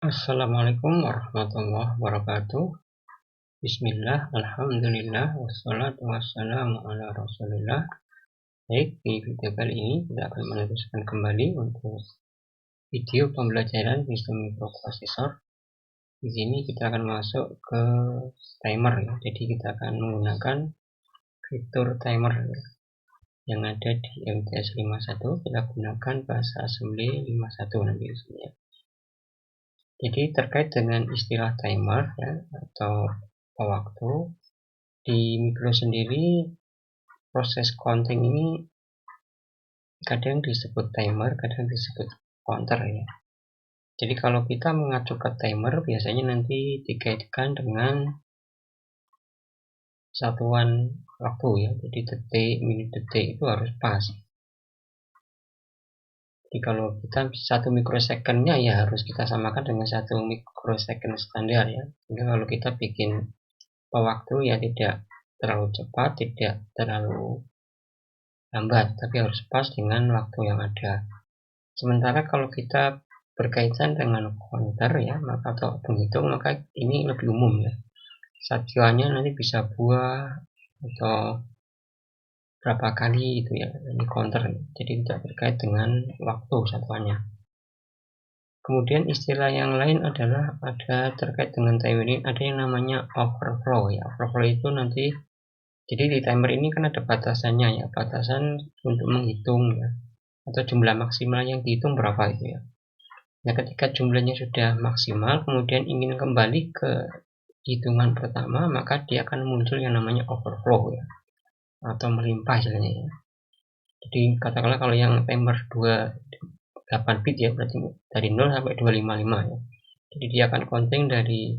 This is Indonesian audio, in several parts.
Assalamualaikum warahmatullahi wabarakatuh. Bismillah, alhamdulillah, wassalatu wassalamu ala rasulillah. Baik, di video kali ini kita akan meneruskan kembali untuk video pembelajaran sistem mikroprosesor. Di sini kita akan masuk ke timer ya. Jadi kita akan menggunakan fitur timer ya, yang ada di MTS 51. Kita gunakan bahasa assembly 51 nanti di sini ya. Jadi terkait dengan istilah timer ya, atau waktu di mikro sendiri, proses counting ini kadang disebut timer, kadang disebut counter ya. Jadi kalau kita mengacu ke timer biasanya nanti dikaitkan dengan satuan waktu ya. Jadi detik, menit, detik itu harus pas. Jadi kalau kita 1 mikrosecondnya ya harus kita samakan dengan 1 mikrosecond standar ya. Jadi kalau kita bikin waktu ya tidak terlalu cepat, tidak terlalu lambat, tapi harus pas dengan waktu yang ada. Sementara kalau kita berkaitan dengan counter ya, maka atau penghitung, maka ini lebih umum ya. Satuannya nanti bisa buah atau berapa kali itu ya, ini counter. Jadi tidak terkait dengan waktu satuannya. Kemudian istilah yang lain adalah ada terkait dengan timer ini, ada yang namanya overflow ya. Overflow itu nanti, jadi di timer ini kan ada batasannya ya, batasan untuk menghitung ya, atau jumlah maksimal yang dihitung berapa itu ya. Nah, ketika jumlahnya sudah maksimal, kemudian ingin kembali ke hitungan pertama, maka dia akan muncul yang namanya overflow ya, atau melimpah istilahnya ya. Jadi katakanlah kalau yang timer 28 bit ya, berarti dari 0 sampai 255 ya. Jadi dia akan counting dari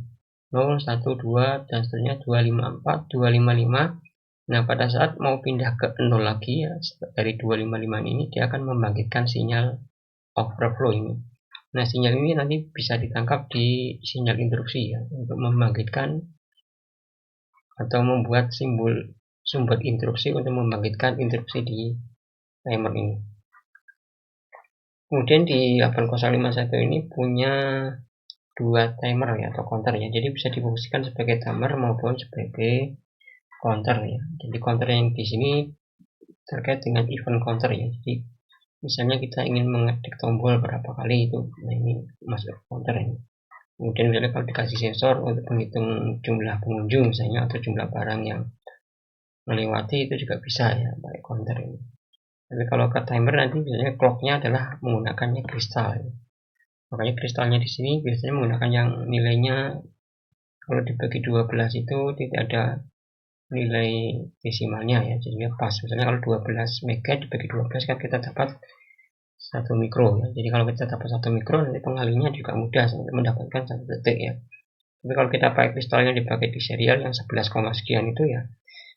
0, 1, 2, dan seterusnya 254, 255. Nah, pada saat mau pindah ke 0 lagi ya, dari 255 ini dia akan membangkitkan sinyal overflow ini. Nah, sinyal ini nanti bisa ditangkap di sinyal interupsi ya, untuk membangkitkan atau membuat simbol sumber interupsi untuk membangkitkan interupsi di timer ini. Kemudian di 8051 ini punya 2 timer ya, atau counter ya. Jadi bisa difungsikan sebagai timer maupun sebagai counter ya. Jadi counter yang di sini terkait dengan event counter ya. Jadi misalnya kita ingin mengetik tombol berapa kali itu, nah ini masuk counter ini. Kemudian misalnya kalau dikasih sensor untuk menghitung jumlah pengunjung misalnya, atau jumlah barang yang melewati, itu juga bisa ya pakai counter ini. Tapi kalau ke timer nanti biasanya clocknya adalah menggunakannya kristal ya. Makanya kristalnya di sini biasanya menggunakan yang nilainya kalau dibagi 12 itu tidak ada nilai desimalnya ya, jadi pas. Misalnya kalau 12 mega dibagi 12 kan kita dapat 1 mikro ya. Jadi kalau kita dapat 1 mikro, nanti pengalinya juga mudah untuk mendapatkan 1 detik ya. Tapi kalau kita pakai kristalnya dipakai di serial yang 11, sekian itu ya,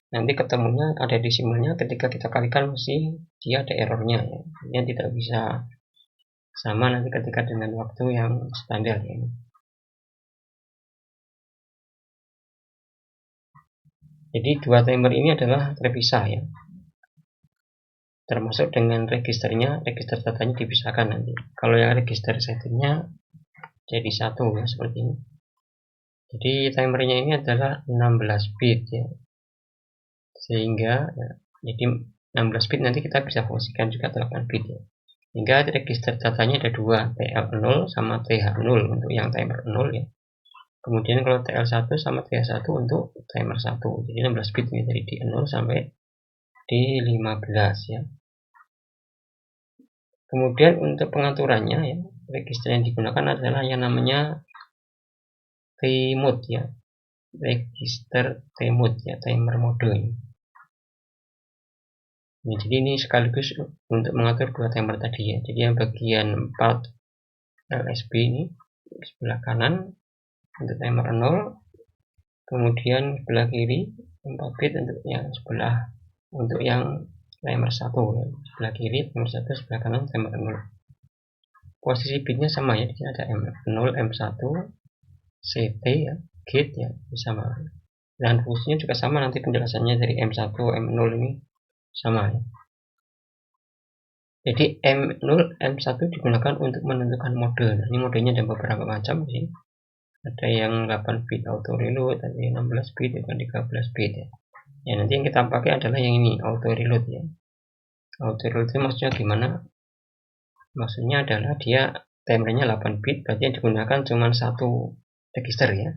nanti ketemunya ada desimalnya, ketika kita kalikan mesti dia ada errornya ya. Dia tidak bisa sama nanti ketika dengan waktu yang standar ya. Jadi 2 timer ini adalah terpisah ya, termasuk dengan registernya, register datanya dipisahkan nanti. Kalau yang register settingnya jadi 1 ya, seperti ini. Jadi timernya ini adalah 16 bit ya, sehingga ya, jadi 16 bit nanti kita bisa fungsikan juga 8 bit ya. Hingga register datanya ada 2, TL0 sama TH0 untuk yang timer 0 ya. Kemudian kalau TL1 sama TH1 untuk timer 1. Jadi 16 bit ini dari di 0 sampai di 15 ya. Kemudian untuk pengaturannya ya, register yang digunakan adalah yang namanya T-mode ya. Register T-mode ya, timer mode ini. Nah, jadi ini sekaligus untuk mengatur 2 timer tadi ya. Jadi yang bagian 4 LSB ini sebelah kanan untuk timer 0, kemudian sebelah kiri 4 bit untuk yang sebelah untuk yang timer 1 ya. Sebelah kiri timer 1, sebelah kanan timer 0. Posisi bitnya sama ya, di sini ada M0, M1, CT ya, gate ya, sama. Dan fungsinya juga sama, nanti penjelasannya dari M1, M0 ini sama ya. Jadi M0, M1 digunakan untuk menentukan mode. Nah, ini modenya ada beberapa macam sih. Ada yang 8 bit auto reload, ada yang 16 bit, ada 13 bit ya. Ya, nanti yang kita pakai adalah yang ini, auto reload ya. Auto reload itu maksudnya gimana? Maksudnya adalah dia timernya 8 bit, berarti yang digunakan cuma satu register ya.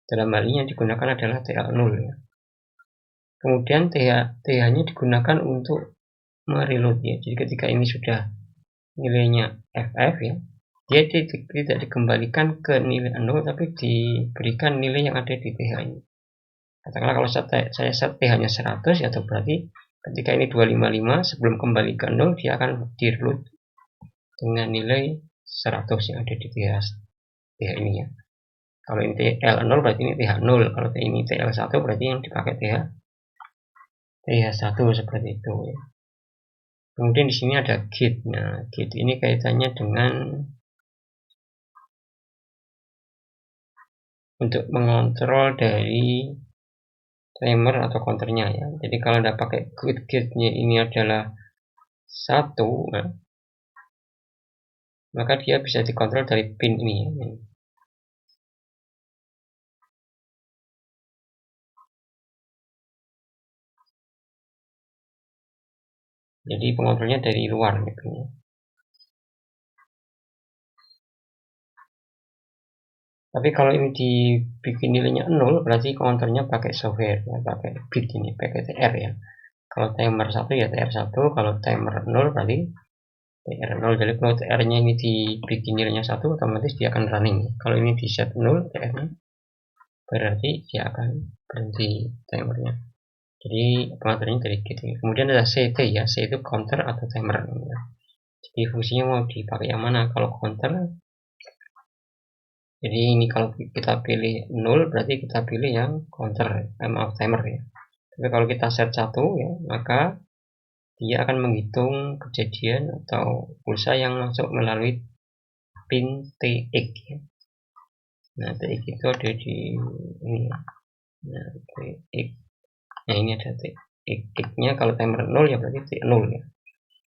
Dalam hal ini yang digunakan adalah TL0 ya. Kemudian TH-nya digunakan untuk mereload ya. Jadi ketika ini sudah nilainya FF ya, dia tidak dikembalikan ke nilai 0 tapi diberikan nilai yang ada di TH ini. Katakanlah kalau saya set TH-nya 100 ya, berarti ketika ini 255 sebelum kembali ke 0 dia akan di-reload dengan nilai 100 yang ada di TH ini ya. Kalau ini TL0 berarti ini TH0, kalau ini TL1 berarti yang dipakai TH1 seperti itu ya. Kemudian di sini ada gate. Nah, gate ini kaitannya dengan untuk mengontrol dari timer atau counternya ya. Jadi kalau Anda pakai gate-nya ini adalah 1, nah, maka dia bisa dikontrol dari pin ini ya. Jadi pengontrolnya dari luar gitu ya. Tapi kalau ini dibikin nilainya 0 berarti counternya pakai software ya, pakai bit ini, pakai TR ya. Kalau timer 1 ya TR1, kalau timer 0 berarti TR0. Jadi kalau TR-nya ini dibikin nilainya 1 otomatis dia akan running. Kalau ini di set 0 TR-nya berarti dia akan berhenti timernya. Jadi pengaturnya dari gitu. Kemudian ada CT ya, C itu counter atau timer. Jadi fungsinya mau dipakai yang mana? Kalau counter, jadi ini kalau kita pilih 0 berarti kita pilih yang counter, maaf timer ya. Tapi kalau kita set 1 ya, maka dia akan menghitung kejadian atau pulsa yang masuk melalui pin TX ya. Nah, TX itu ada di ini. Nah, TX. Nah, ini ada TX-nya kalau timer 0 ya berarti T0 ya.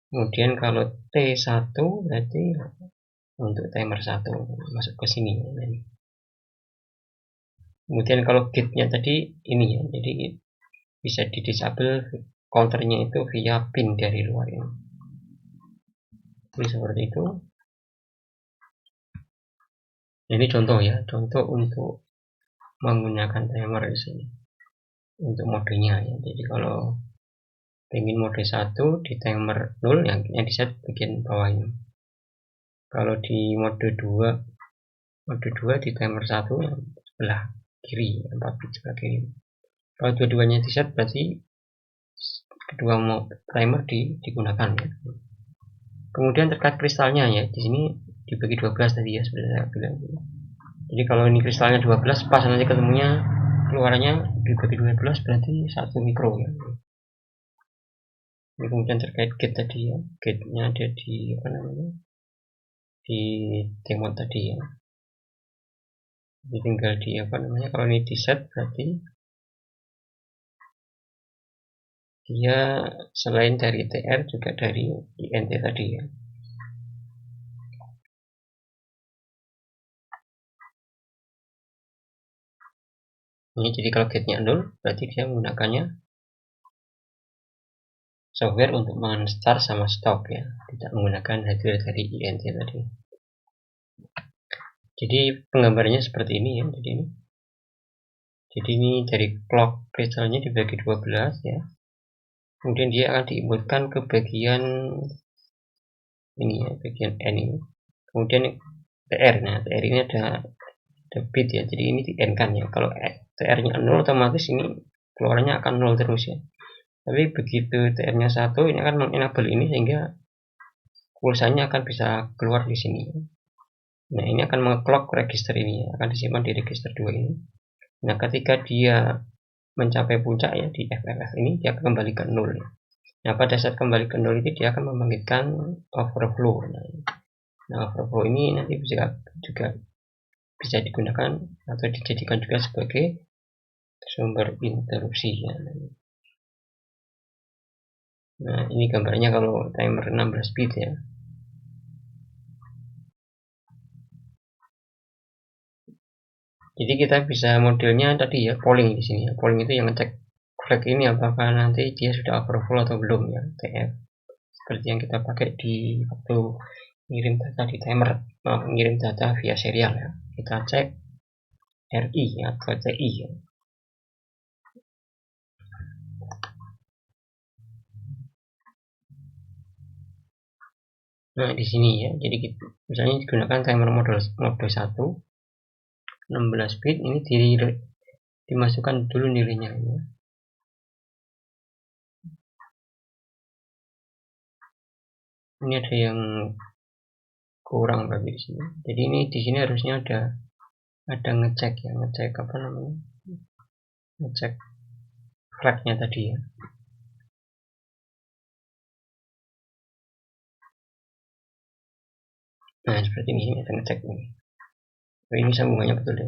Kemudian kalau T1 berarti untuk timer 1 masuk ke sini. Kemudian kalau gate-nya tadi ini ya, jadi bisa di disable counternya itu via pin dari luar ini. Jadi seperti itu. Ini contoh ya, contoh untuk menggunakan timer di sini untuk modenya ya. Jadi kalau pengen mode 1 di timer 0 yang di set bagian bawahnya. Kalau di mode 2 di timer 1 yang sebelah kiri, 4 bit sebelah kiri. Kalau dua-duanya di set berarti kedua timer digunakan ya. Kemudian terkait kristalnya ya, di sini dibagi 12 tadi ya seperti saya bilang. Jadi kalau ini kristalnya 12 pas nanti ketemunya keluarannya dibagi 12 berarti 1 mikro ya. Ini kemudian terkait gate tadi ya, gate-nya ada di apa namanya? Di demo tadi ya. Jadi tinggal di apa namanya? Kalau ini di set berarti dia selain dari TR juga dari INT tadi ya. Ini jadi kalau gate-nya 0 berarti dia menggunakannya software untuk men-start sama stop ya, tidak menggunakan hardware dari INT tadi. Jadi penggambarannya seperti ini ya. Jadi ini dari clock kristalnya dibagi 12 ya. Kemudian dia akan diinputkan ke bagian ini ya, bagian N ini. Kemudian TR, nah TR ini ada bit ya, jadi ini di N kan ya. Kalau TR-nya 0 otomatis ini keluarnya akan 0 terus ya. Tapi begitu TR-nya 1 ini akan mengenable ini sehingga pulsanya akan bisa keluar di sini. Nah, ini akan mengclock register ini ya, akan disimpan di register 2 ini. Nah, ketika dia mencapai puncak ya di FFF ini, dia akan kembali ke 0 ya. Nah, pada saat kembali ke 0 itu dia akan membangkitkan overflow. Nah, overflow ini nanti juga bisa digunakan atau dijadikan juga sebagai sumber interupsi ya. Nah, ini gambarnya kalau timer 16 bit ya. Jadi kita bisa modelnya tadi ya, polling di sini ya. Polling itu yang ngecek flag ini apakah nanti dia sudah overflow atau belum ya, TF. Seperti yang kita pakai di waktu ngirim data di timer, mengirim data via serial ya. Kita cek RI atau CI ya. Nah, di sini ya. Jadi kita, misalnya digunakan timer mode 1 16 bit, ini dimasukkan dulu nilainya ya. Ini ada yang kurang bagi di sini. Jadi ini di sini harusnya ada ngecek ya, ngecek apa namanya? Ngecek flagnya tadi ya. Nah, seperti ini ada ngecek ini. Ini sambungannya betul ya.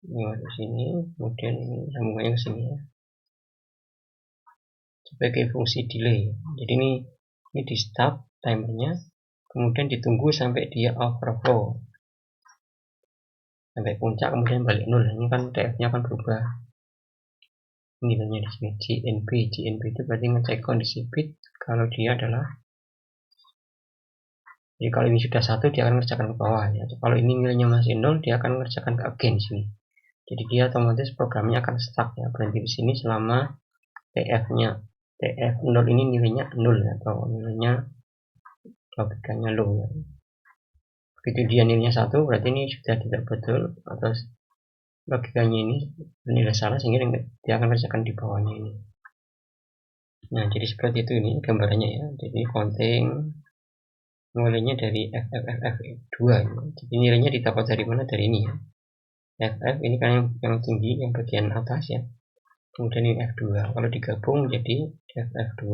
Ini masuk sini, kemudian ini sambungannya ke sini ya. Sebagai fungsi delay. Jadi ini di stop timernya, kemudian ditunggu sampai dia overflow sampai puncak, kemudian balik 0. Ini kan TF-nya akan berubah nilainya di sini GNB itu berarti ngecek kondisi bit kalau dia adalah, jadi kalau ini sudah 1 dia akan mengerjakan ke bawah ya. Kalau ini nilainya masih 0 dia akan mengerjakan ke again di sini. Jadi dia otomatis programnya akan stuck ya, berhenti di sini selama TF-nya TF0 ini nilainya 0 ya, atau nilainya logikanya low ya. Begitu dia nilainya 1 berarti ini sudah tidak betul atau logikanya ini nilai salah, sehingga dia akan kerjakan di bawahnya ini. Nah, jadi seperti itu ini gambarannya ya. Jadi counting mulainya dari FF2 ya. Jadi nilainya didapat dari mana? Dari ini ya. FF ini kan yang tinggi, yang bagian atas ya. Kemudian ini F2. Kalau digabung jadi FF2,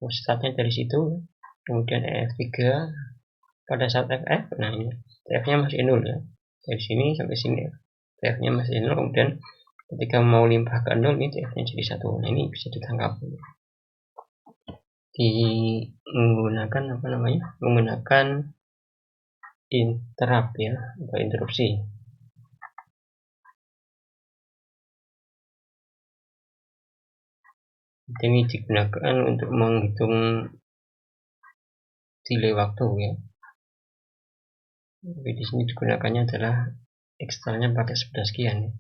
startnya dari situ. Kemudian F3 pada saat FF. Nah, ini TF-nya masih 0 ya. Dari sini sampai sini ya. TF-nya masih 0, kemudian ketika mau limpah ke 0 ini TF-nya jadi 1. Nah, ini bisa ditangkap di menggunakan apa namanya, menggunakan interrupt ya, atau interupsi. Ini digunakan untuk menghitung delay waktu ya. Tapi di sini digunakannya adalah ekstranya pakai 11 sekian ya.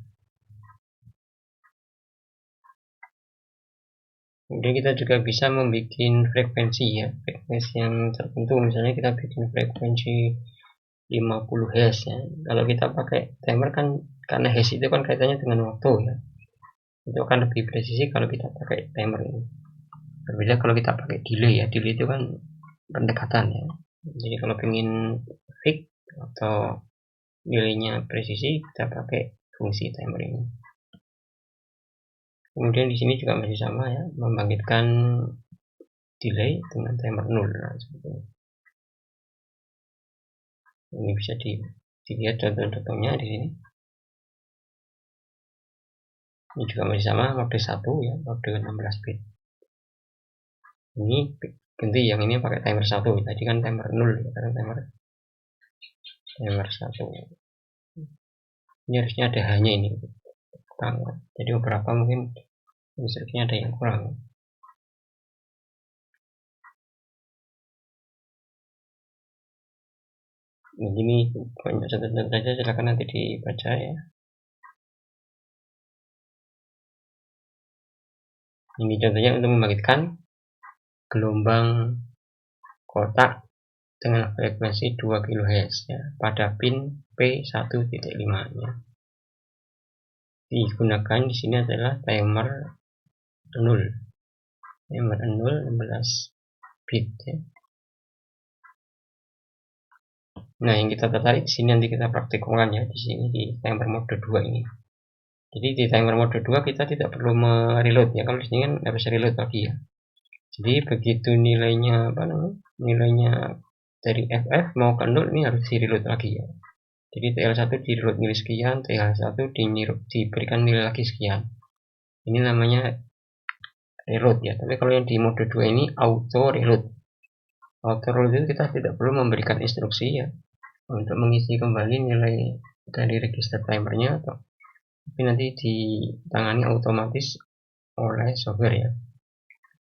Kemudian kita juga bisa membuat frekuensi ya, frekuensi yang tertentu. Misalnya kita bikin frekuensi 50 Hz ya. Kalau kita pakai timer kan, karena Hz itu kan kaitannya dengan waktu ya, itu akan lebih presisi kalau kita pakai timer ini. Berbeda kalau kita pakai delay ya, delay itu kan pendekatan ya. Jadi kalau ingin fix atau nilainya presisi, kita pakai fungsi timer ini. Kemudian di sini juga masih sama ya, membangkitkan delay dengan timer 0. Nah, seperti ini. Ini bisa dilihat contoh-contohnya di sini. Ini juga masih sama, mode 1 ya, mode 16 bit. Ini ganti yang ini pakai timer 1. Tadi kan timer 0 ya, karena timer 1. Ini harusnya ada hanya ini kurang. Jadi beberapa mungkin listriknya ada yang kurang. Nah, ini banyak contoh-contoh saja, silakan nanti dibaca ya. Ini contohnya untuk membangkitkan gelombang kotak dengan frekuensi 2 kHz ya, pada pin P1.5 ya. Digunakan di sini adalah timer 0. Timer 0 16 bit ya. Nah, yang kita tertarik di sini nanti kita praktikumkan ya, di sini di timer mode 2 ini. Jadi di timer mode 2 kita tidak perlu mereload ya, kalau di sini kan harus reload lagi ya. Jadi begitu nilainya apa namanya? Nilainya dari FF mau ke 0 ini harus di reload lagi ya. Jadi TL1 di reload nilai sekian, TL1 diberikan nilai lagi sekian. Ini namanya reload ya. Tapi kalau yang di mode 2 ini auto reload. Auto reload itu kita tidak perlu memberikan instruksi ya untuk mengisi kembali nilai dari register timernya, tapi nanti ditangani otomatis oleh software ya.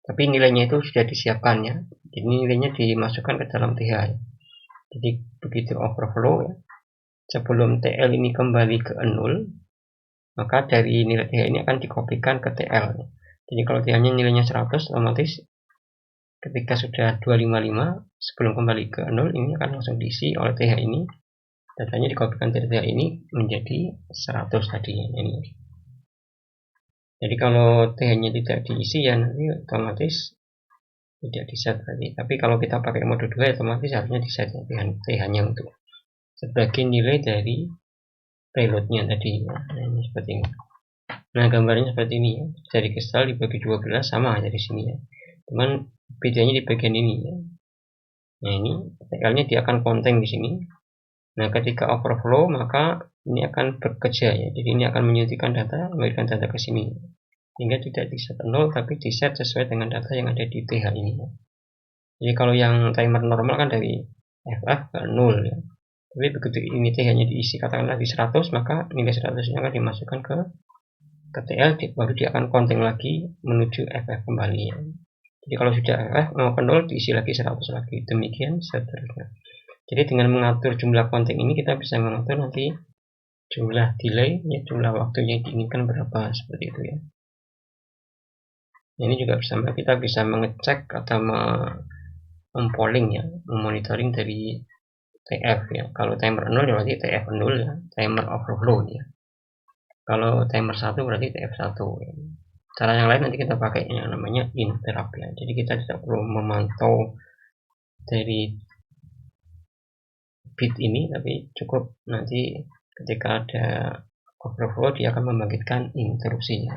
Tapi nilainya itu sudah disiapkan ya. Jadi nilainya dimasukkan ke dalam TH ya. Jadi begitu overflow ya, sebelum TL ini kembali ke 0, maka dari nilai TH ini akan dikopikan ke TL ya. Jadi kalau TH-nya nilainya 100, otomatis ketika sudah 255 sebelum kembali ke 0 ini akan langsung diisi oleh TH ini. Datanya dikopikan dari TH ini menjadi 100 tadi ini. Jadi kalau TH-nya tidak diisi ya nanti otomatis tidak diset tadi. Tapi kalau kita pakai mode 2 otomatis harusnya diset ya, TH-nya untuk sebagai nilai dari payloadnya tadi. Nah, ini seperti ini. Nah, gambarnya seperti ini ya. Dari kristal dibagi 12 sama aja di sini ya. Cuman bedanya di bagian ini ya. Nah, ini TL-nya dia akan counting di sini. Nah, ketika overflow maka ini akan bekerja ya. Jadi ini akan menyuntikkan data, memberikan data ke sini. Sehingga tidak diset 0 tapi diset sesuai dengan data yang ada di TH ini. Jadi kalau yang timer normal kan dari FF ke 0 ya. Tapi begitu ini TH-nya diisi katakanlah di 100, maka nilai 100-nya akan dimasukkan ke TL, baru dia akan counting lagi menuju FF kembali ya. Jadi kalau sudah FF mau ke 0 diisi lagi 100 lagi. Demikian seterusnya. Jadi dengan mengatur jumlah counting ini kita bisa mengatur nanti jumlah delay ya, jumlah waktu yang diinginkan berapa seperti itu ya. Ini juga bersama kita bisa mengecek atau mempolling ya, memonitoring dari TF ya. Kalau timer 0 berarti TF 0 ya, timer overflow ya. Kalau timer 1 berarti TF 1 ya. Cara yang lain nanti kita pakai yang namanya interrupt ya. Jadi kita tidak perlu memantau dari bit ini, tapi cukup nanti ketika ada overflow dia akan membangkitkan interupsi ya.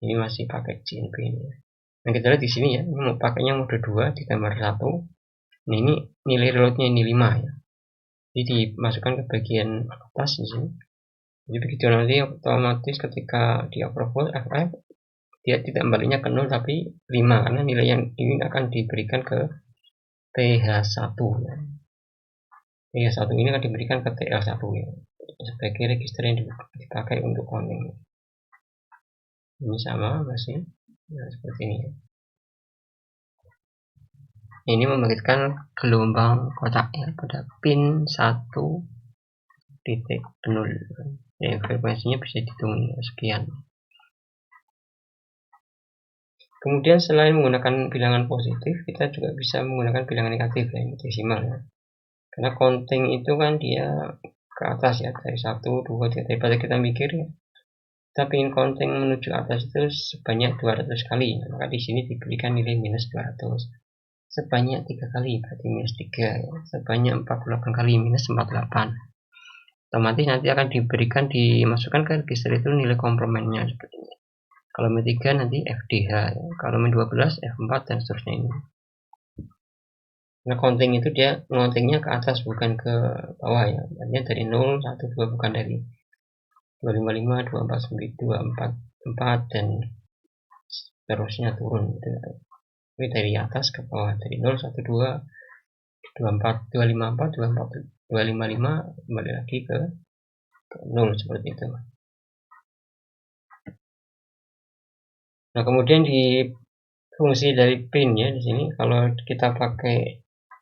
Ini masih pakai JNB ini. Nah, kita lihat di sini ya, ini mau pakainya mode 2 di timer 1. Nah, ini nilai reloadnya ini 5 ya. Jadi dimasukkan ke bagian atas di sini. Jadi begitu nanti otomatis ketika di overflow FF dia tidak kembalinya ke 0 tapi 5 karena nilai yang ini akan diberikan ke TH1 ya. TH1 ini akan diberikan ke TL1 ya, sebagai register yang dipakai untuk counting. Ini sama masih nah, seperti ini ya. Ini membangkitkan gelombang kotak ya pada pin 1.0 ya, frekuensinya bisa dihitung ya, sekian. Kemudian selain menggunakan bilangan positif, kita juga bisa menggunakan bilangan negatif ya, desimal ya. Karena counting itu kan dia ke atas ya, dari 1, 2, 3, daripada kita mikir ya. Kita ingin counting menuju atas itu sebanyak 200 kali, maka di sini diberikan nilai minus 200. Sebanyak 3 kali berarti minus 3 ya. Sebanyak 48 kali minus 48. Otomatis nanti akan dimasukkan ke register itu nilai komplementnya seperti ini. Kalau min 3 nanti FDH ya. Kalau min 12 F4 dan seterusnya ini. Nah, counting itu dia countingnya ke atas bukan ke bawah ya. Artinya dari 0, 1, 2 bukan dari 255, 24, 4 dan seterusnya turun gitu. Tapi dari atas ke bawah dari 0, 1, 2, 24, 254, 24, 255 kembali lagi ke 0 seperti itu. Nah, kemudian di fungsi dari pin ya di sini kalau kita pakai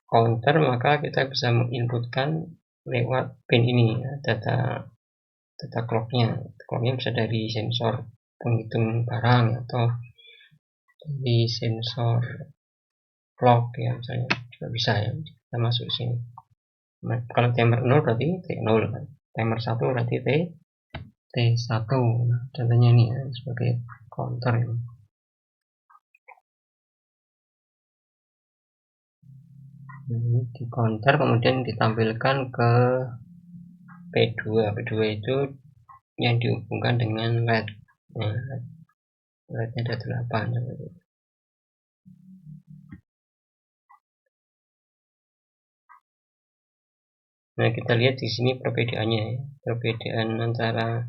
counter maka kita bisa menginputkan lewat pin ini ya, data clocknya bisa dari sensor penghitung barang atau di sensor clock ya misalnya juga bisa ya kita masuk sini. Nah, kalau timer 0 berarti T0 kan, timer 1 berarti T1. Nah, contohnya ini ya sebagai counter ya. Ini di counter kemudian ditampilkan ke P2 itu yang dihubungkan dengan LED. Nah, LED-nya ada 8 seperti itu. Nah, kita lihat di sini perbedaannya ya. Perbedaan antara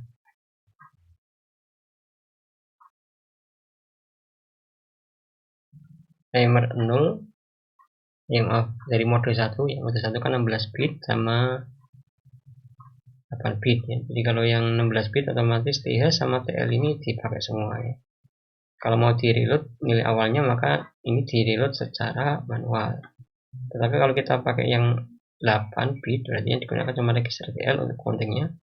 timer 0 dari mode 1 yang mode 1 kan 16 bit sama 8 bit ya. Jadi kalau yang 16 bit otomatis TH sama TL ini dipakai semua ya. Kalau mau di reload nilai awalnya maka ini di reload secara manual. Tetapi kalau kita pakai yang 8 bit berarti yang digunakan cuma register TL untuk countingnya,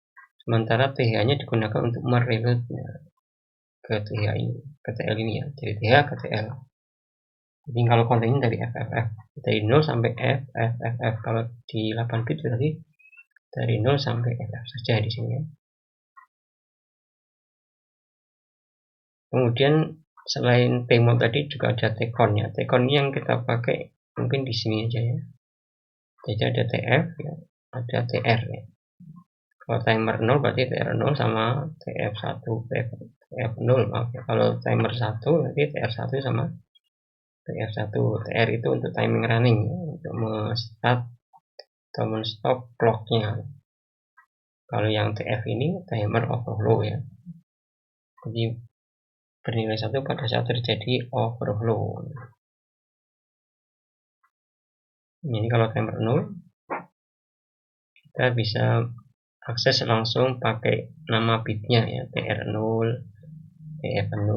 sementara TH nya digunakan untuk mereload ke TH ini, ke TL ini ya, dari TH ke TL. Jadi kalau countingnya dari FFF, dari 0 sampai FFF. Kalau di 8 bit berarti dari 0 sampai FF saja di sini ya. Kemudian selain Tmod tadi juga ada Tcon ya. Tcon yang kita pakai mungkin di sini aja ya. Jadi ada TF ya, ada TR ya. Kalau timer 0 berarti TR0 sama TF1, TF0 maaf ya. Kalau timer 1 berarti TR1 sama TF1. TR itu untuk timing running ya, untuk men-start atau men-stop clocknya. Kalau yang TF ini timer overflow ya. Jadi bernilai 1 pada saat terjadi overflow. Ini kalau timer 0 kita bisa akses langsung pakai nama bitnya ya, TR0, TF0,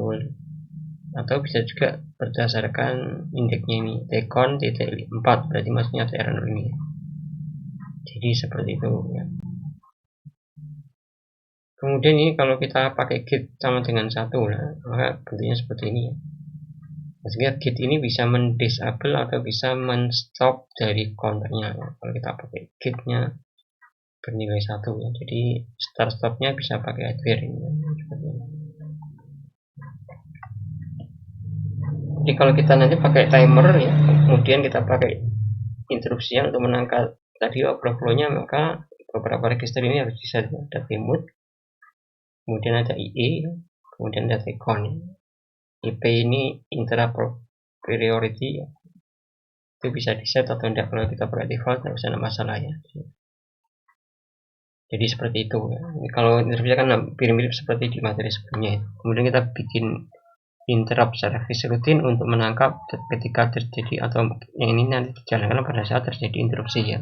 atau bisa juga berdasarkan indeksnya ini, Tcon T4 berarti maksudnya TR0 ini. Jadi seperti itu ya. Kemudian ini kalau kita pakai git sama dengan 1 nah, maka bentuknya seperti ini ya. Maksudnya git ini bisa mendisable atau bisa menstop dari counternya ya. Kalau kita pakai gitnya bernilai 1 ya. Jadi start stopnya bisa pakai hardware ini ya. Jadi kalau kita nanti pakai timer ya, kemudian kita pakai interupsinya untuk menangkal tadi overflow-nya, maka beberapa register ini harus bisa ada Tmod, kemudian ada IE, kemudian ada Tcon. IP ini interrupt priority ya. Itu bisa di set atau tidak. Kalau kita pakai default tidak usah ada masalah ya. Jadi seperti itu ya. Kalau interupsi kan mirip-mirip seperti di materi sebelumnya ya. Kemudian kita bikin interrupt service rutin untuk menangkap ketika terjadi atau yang ini nanti dijalankan pada saat terjadi interupsi ya.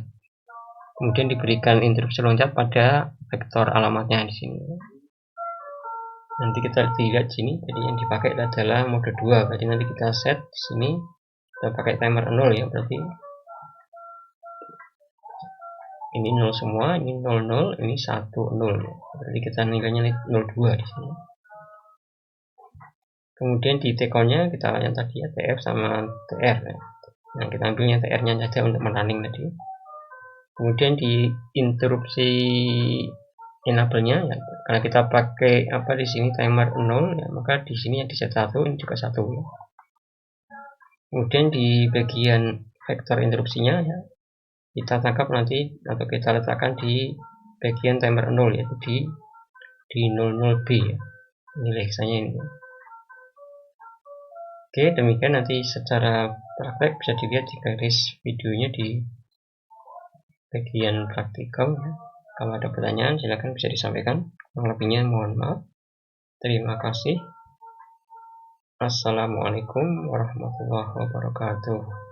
Kemudian diberikan interupsi loncat pada vektor alamatnya di sini. Nanti kita lihat sini, jadi yang dipakai adalah mode 2. Berarti nanti kita set di sini kita pakai timer 0 ya, berarti ini 0 semua, ini 00, ini 10. Berarti kita nilainya 02 di sini. Kemudian di Tcon-nya kita yang tadi ya, TF sama TR ya. Nah, kita ambilnya TR-nya saja untuk running tadi. Kemudian di interupsi enable-nya ya, karena kita pakai apa di sini timer 0 ya, maka di sini yang di set 1 ini juga 1 ya. Kemudian di bagian vektor interupsinya ya, kita tangkap nanti atau kita letakkan di bagian timer 0 yaitu di 00B ya. Nilai hexanya ini ya. Oke, demikian nanti secara praktek bisa dilihat di garis videonya di bagian praktikum ya. Kalau ada pertanyaan silakan bisa disampaikan. Kurang lebihnya mohon maaf. Terima kasih. Assalamualaikum warahmatullahi wabarakatuh.